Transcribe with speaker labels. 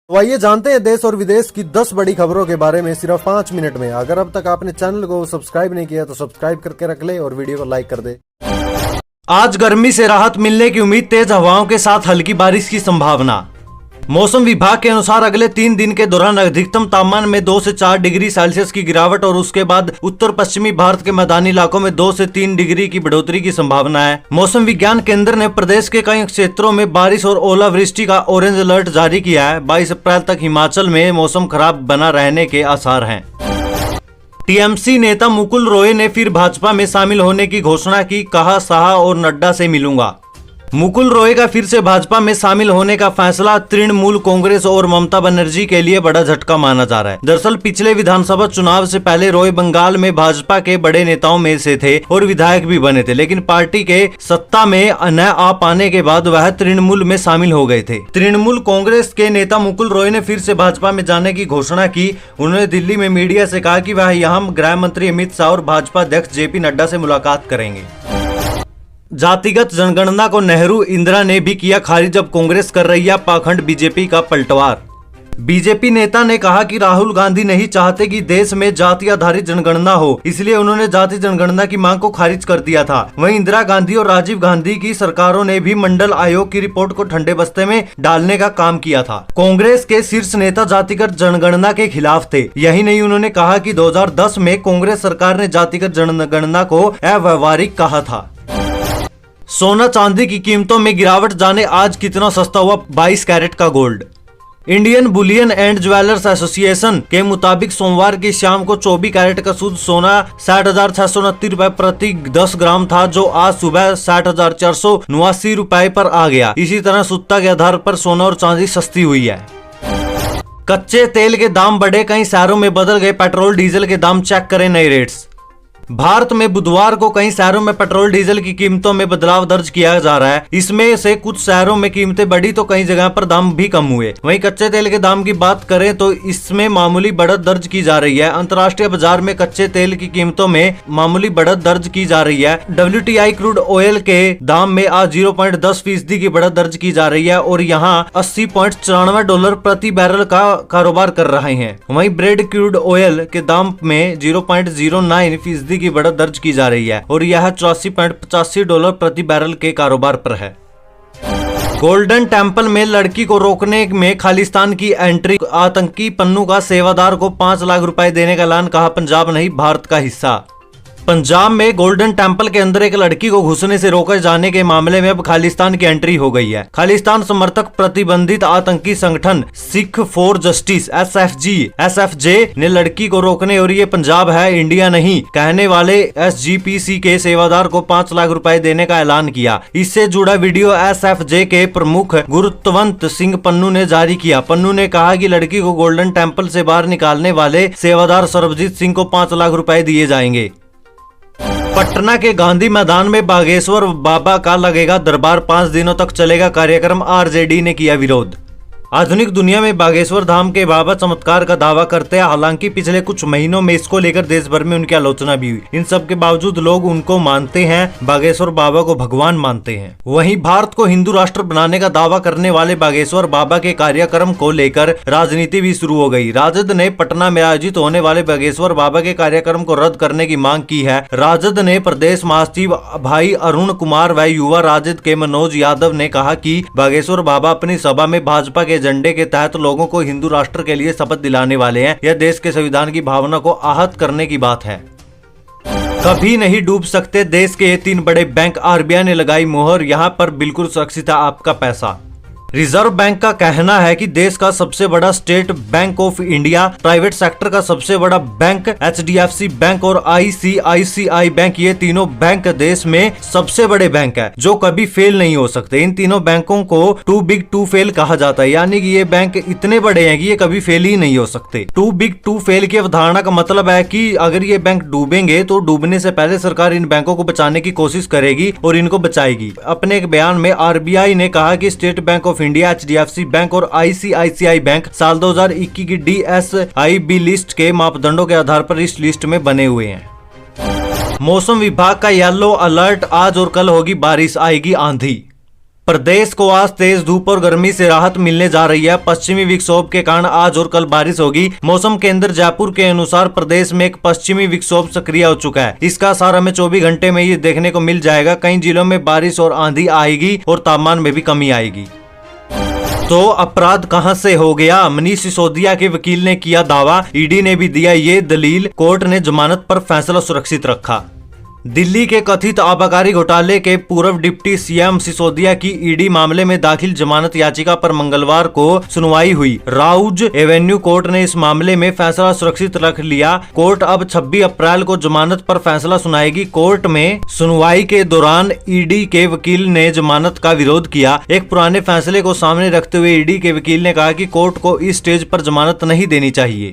Speaker 1: तो आइए जानते हैं देश और विदेश की 10 बड़ी खबरों के बारे में सिर्फ 5 मिनट में। अगर अब तक आपने चैनल को सब्सक्राइब नहीं किया तो सब्सक्राइब करके रख ले और वीडियो को लाइक कर दे।
Speaker 2: आज गर्मी से राहत मिलने की उम्मीद, तेज हवाओं के साथ हल्की बारिश की संभावना। मौसम विभाग के अनुसार अगले 3 दिन के दौरान अधिकतम तापमान में 2 से 4 डिग्री सेल्सियस की गिरावट और उसके बाद उत्तर पश्चिमी भारत के मैदानी इलाकों में 2 से 3 डिग्री की बढ़ोतरी की संभावना है। मौसम विज्ञान केंद्र ने प्रदेश के कई क्षेत्रों में बारिश और ओलावृष्टि का ऑरेंज अलर्ट जारी किया है। 22 अप्रैल तक हिमाचल में मौसम खराब बना रहने के आसार हैं। टीएमसी नेता मुकुल रॉय ने फिर भाजपा में शामिल होने की घोषणा की, कहा शाह और नड्डा से मिलूंगा। मुकुल रॉय का फिर से भाजपा में शामिल होने का फैसला तृणमूल कांग्रेस और ममता बनर्जी के लिए बड़ा झटका माना जा रहा है। दरअसल पिछले विधानसभा चुनाव से पहले रॉय बंगाल में भाजपा के बड़े नेताओं में से थे और विधायक भी बने थे, लेकिन पार्टी के सत्ता में न आ पाने के बाद वह तृणमूल में शामिल हो गए थे। तृणमूल कांग्रेस के नेता मुकुल रॉय ने फिर से भाजपा में जाने की घोषणा की। उन्होंने दिल्ली में मीडिया से कहा कि वह यहाँ गृह मंत्री अमित शाह और भाजपा अध्यक्ष जेपी नड्डा से मुलाकात करेंगे। जातिगत जनगणना को नेहरू इंदिरा ने भी किया खारिज, अब कांग्रेस कर रही है पाखंड, बीजेपी का पलटवार। बीजेपी नेता ने कहा कि राहुल गांधी नहीं चाहते कि देश में जाति आधारित जनगणना हो, इसलिए उन्होंने जाति जनगणना की मांग को खारिज कर दिया था। वहीं इंदिरा गांधी और राजीव गांधी की सरकारों ने भी मंडल आयोग की रिपोर्ट को ठंडे बस्ते में डालने का काम किया था। कांग्रेस के शीर्ष नेता जातिगत जनगणना के खिलाफ थे। यही नहीं, उन्होंने कहा कि 2010 में कांग्रेस सरकार ने जातिगत जनगणना को अव्यवहारिक कहा था। सोना चांदी की कीमतों में गिरावट, जाने आज कितना सस्ता हुआ 22 कैरेट का gold. Indian Boolean and jewellers association के मुताबिक सोमवार की शाम को 24 कैरेट का शुद्ध सोना 60,629 रुपए प्रति 10 ग्राम था, जो आज सुबह 60,489 रुपए पर आ गया। इसी तरह सप्ताह के आधार पर सोना और चांदी सस्ती हुई है। कच्चे तेल के दाम बढ़े, कई शहरों में बदल गए पेट्रोल डीजल के दाम, चेक करें नए रेट्स। भारत में बुधवार को कई शहरों में पेट्रोल डीजल की कीमतों में बदलाव दर्ज किया जा रहा है। इसमें से कुछ शहरों में कीमतें बढ़ी तो कई जगह पर दाम भी कम हुए। वहीं कच्चे तेल के दाम की बात करें तो इसमें मामूली बढ़त दर्ज की जा रही है। अंतर्राष्ट्रीय बाजार में कच्चे तेल की कीमतों में मामूली बढ़त दर्ज की जा रही है। WTI क्रूड ऑयल के दाम में आज 0.10% की बढ़त दर्ज की जा रही है और यहाँ $80.94 प्रति बैरल का कारोबार कर रहे हैं। वहीं ब्रेड क्रूड ऑयल के दाम में 0.09% की बढ़त दर्ज की जा रही है और यह $84.85 प्रति बैरल के कारोबार पर है। गोल्डन टेम्पल में लड़की को रोकने में खालिस्तान की एंट्री, आतंकी पन्नू का सेवादार को 5 लाख रुपए देने का ऐलान, कहा पंजाब नहीं भारत का हिस्सा। पंजाब में गोल्डन टेम्पल के अंदर एक लड़की को घुसने से रोके जाने के मामले में अब खालिस्तान की एंट्री हो गई है। खालिस्तान समर्थक प्रतिबंधित आतंकी संगठन सिख फॉर जस्टिस SFJ ने लड़की को रोकने और ये पंजाब है इंडिया नहीं कहने वाले SGPC के सेवादार को 5 लाख रुपए देने का ऐलान किया। इससे जुड़ा वीडियो SFJ के प्रमुख गुरतवंत सिंह पन्नू ने जारी किया। पन्नू ने कहा कि लड़की को गोल्डन टेम्पल से बाहर निकालने वाले सेवादार सरबजीत सिंह को 5 लाख रुपए दिए जाएंगे। पटना के गांधी मैदान में बागेश्वर बाबा का लगेगा दरबार, 5 दिनों तक चलेगा कार्यक्रम, RJD ने किया विरोध। आधुनिक दुनिया में बागेश्वर धाम के बाबा चमत्कार का दावा करते हैं। हालांकि पिछले कुछ महीनों में इसको लेकर देश भर में उनकी आलोचना भी हुई। इन सब के बावजूद लोग उनको मानते हैं, बागेश्वर बाबा को भगवान मानते हैं। वहीं भारत को हिंदू राष्ट्र बनाने का दावा करने वाले बागेश्वर बाबा के कार्यक्रम को लेकर राजनीति भी शुरू हो गई। राजद ने पटना में आयोजित होने वाले बागेश्वर बाबा के कार्यक्रम को रद्द करने की मांग की है। राजद ने प्रदेश महासचिव भाई अरुण कुमार व युवा राजद के मनोज यादव ने कहा कि बागेश्वर बाबा अपनी सभा में भाजपा के एजेंडे के तहत लोगों को हिंदू राष्ट्र के लिए शपथ दिलाने वाले हैं। यह देश के संविधान की भावना को आहत करने की बात है। कभी नहीं डूब सकते देश के ये 3 बड़े बैंक, RBI ने लगाई मोहर, यहाँ पर बिल्कुल सुरक्षित है आपका पैसा। रिजर्व बैंक का कहना है कि देश का सबसे बड़ा state bank of India, private sector का सबसे बड़ा बैंक HDFC बैंक और ICICI बैंक, ये तीनों बैंक देश में सबसे बड़े बैंक है जो कभी फेल नहीं हो सकते। इन तीनों बैंकों को टू बिग टू फेल कहा जाता है, यानी कि ये बैंक इतने बड़े हैं कि ये कभी फेल ही नहीं हो सकते। टू बिग टू फेल की अवधारणा का मतलब है कि अगर ये बैंक डूबेंगे तो डूबने से पहले सरकार इन बैंकों को बचाने की कोशिश करेगी और इनको बचाएगी। अपने एक बयान में RBI ने कहा कि state bank of India, HDFC bank और ICICI बैंक साल 2021 की DSIB लिस्ट के मापदंडों के आधार पर इस लिस्ट में बने हुए हैं। मौसम विभाग का येलो अलर्ट, आज और कल होगी बारिश, आएगी आंधी। प्रदेश को आज तेज धूप और गर्मी से राहत मिलने जा रही है। पश्चिमी विक्षोभ के कारण आज और कल बारिश होगी। मौसम केंद्र जयपुर के अनुसार प्रदेश में एक पश्चिमी विक्षोभ सक्रिय हो चुका है। इसका असर हमें 24 घंटे में ही देखने को मिल जाएगा। कई जिलों में बारिश और आंधी आएगी और तापमान में भी कमी आएगी। तो अपराध कहां से हो गया? मनीष सिसोदिया के वकील ने किया दावा। ईडी ने भी दिया ये दलील। कोर्ट ने जमानत पर फैसला सुरक्षित रखा। दिल्ली के कथित आबकारी घोटाले के पूर्व डिप्टी सीएम सिसोदिया की ईडी मामले में दाखिल जमानत याचिका पर मंगलवार को सुनवाई हुई। राउज एवेन्यू कोर्ट ने इस मामले में फैसला सुरक्षित रख लिया। कोर्ट अब 26 अप्रैल को जमानत पर फैसला सुनाएगी। कोर्ट में सुनवाई के दौरान ईडी के वकील ने जमानत का विरोध किया। एक पुराने फैसले को सामने रखते हुए ईडी के वकील ने कहा कि कोर्ट को इस स्टेज पर जमानत नहीं देनी चाहिए।